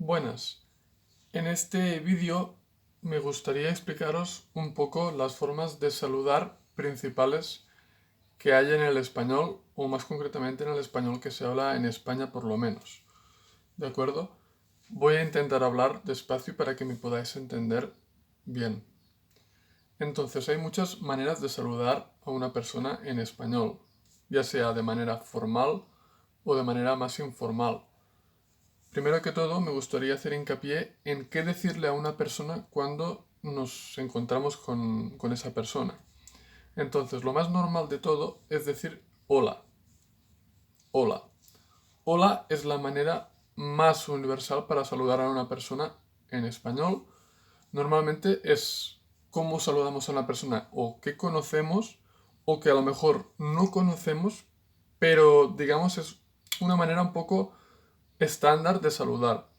Buenas. En este vídeo me gustaría explicaros un poco las formas de saludar principales que hay en el español, o más concretamente en el español que se habla en España por lo menos. ¿De acuerdo? Voy a intentar hablar despacio para que me podáis entender bien. Entonces, hay muchas maneras de saludar a una persona en español, ya sea de manera formal o de manera más informal. Primero que todo, me gustaría hacer hincapié en qué decirle a una persona cuando nos encontramos con esa persona. Entonces, lo más normal de todo es decir hola. Hola. Hola es la manera más universal para saludar a una persona en español. Normalmente es cómo saludamos a una persona o que conocemos o que a lo mejor no conocemos, pero digamos es una manera un poco estándar de saludar.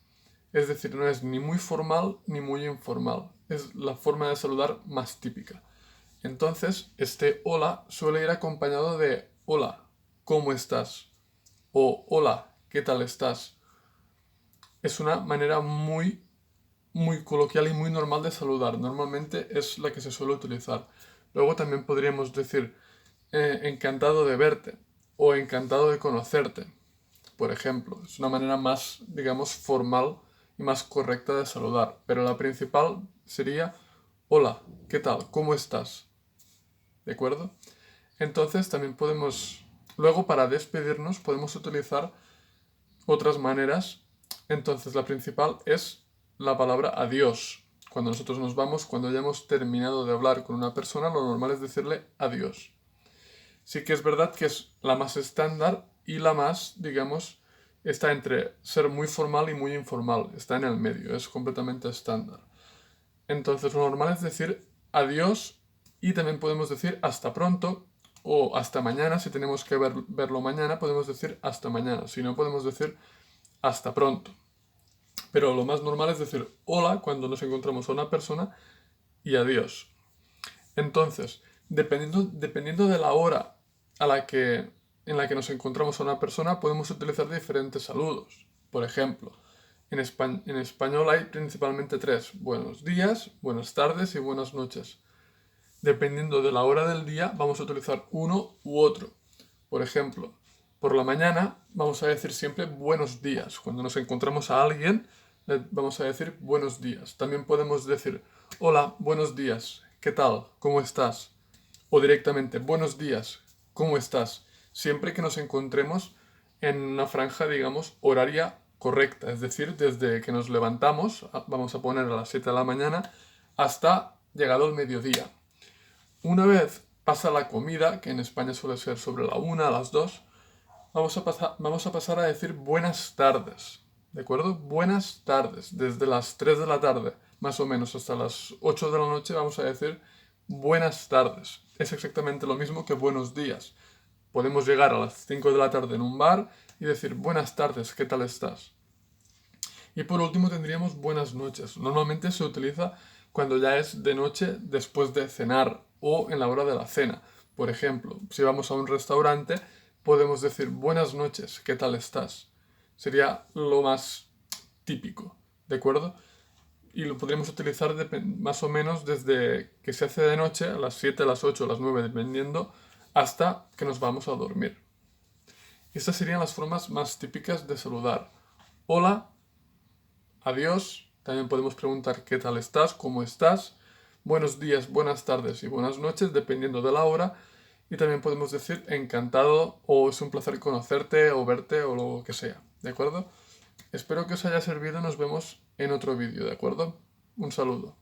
Es decir, no es ni muy formal ni muy informal. Es la forma de saludar más típica. Entonces, este hola suele ir acompañado de hola, ¿cómo estás? O hola, ¿qué tal estás? Es una manera muy coloquial y muy normal de saludar. Normalmente es la que se suele utilizar. Luego también podríamos decir encantado de verte o encantado de conocerte, por ejemplo. Es una manera más, digamos, formal y más correcta de saludar. Pero la principal sería hola, ¿qué tal? ¿Cómo estás? ¿De acuerdo? Entonces también podemos, luego para despedirnos podemos utilizar otras maneras. Entonces la principal es la palabra adiós. Cuando nosotros nos vamos, cuando ya hemos terminado de hablar con una persona, lo normal es decirle adiós. Sí que es verdad que es la más estándar y la más, digamos, está entre ser muy formal y muy informal. Está en el medio, es completamente estándar. Entonces lo normal es decir adiós y también podemos decir hasta pronto o hasta mañana. Si tenemos que verlo mañana, podemos decir hasta mañana. Si no, podemos decir hasta pronto. Pero lo más normal es decir hola cuando nos encontramos a una persona y adiós. Entonces, dependiendo de la hora en la que nos encontramos a una persona, podemos utilizar diferentes saludos. Por ejemplo, en español hay principalmente tres: buenos días, buenas tardes y buenas noches. Dependiendo de la hora del día, vamos a utilizar uno u otro. Por ejemplo, por la mañana vamos a decir siempre buenos días. Cuando nos encontramos a alguien, le vamos a decir buenos días. También podemos decir hola, buenos días, ¿qué tal? ¿Cómo estás? O directamente buenos días, ¿cómo estás? Siempre que nos encontremos en una franja, digamos, horaria correcta. Es decir, desde que nos levantamos, vamos a poner a las 7 de la mañana, hasta llegado el mediodía. Una vez pasa la comida, que en España suele ser sobre la 1, a las 2, vamos a pasar a decir buenas tardes. ¿De acuerdo? Buenas tardes. Desde las 3 de la tarde, más o menos, hasta las 8 de la noche, vamos a decir buenas tardes. Es exactamente lo mismo que buenos días. Podemos llegar a las 5 de la tarde en un bar y decir buenas tardes, ¿qué tal estás? Y por último tendríamos buenas noches. Normalmente se utiliza cuando ya es de noche después de cenar o en la hora de la cena. Por ejemplo, si vamos a un restaurante, podemos decir buenas noches, ¿qué tal estás? Sería lo más típico, ¿de acuerdo? Y lo podríamos utilizar más o menos desde que se hace de noche, a las 7, a las 8, a las 9, dependiendo, hasta que nos vamos a dormir. Estas serían las formas más típicas de saludar. Hola, adiós. También podemos preguntar qué tal estás, cómo estás. Buenos días, buenas tardes y buenas noches, dependiendo de la hora. Y también podemos decir encantado o es un placer conocerte o verte o lo que sea. ¿De acuerdo? Espero que os haya servido. Nos vemos en otro vídeo. ¿De acuerdo? Un saludo.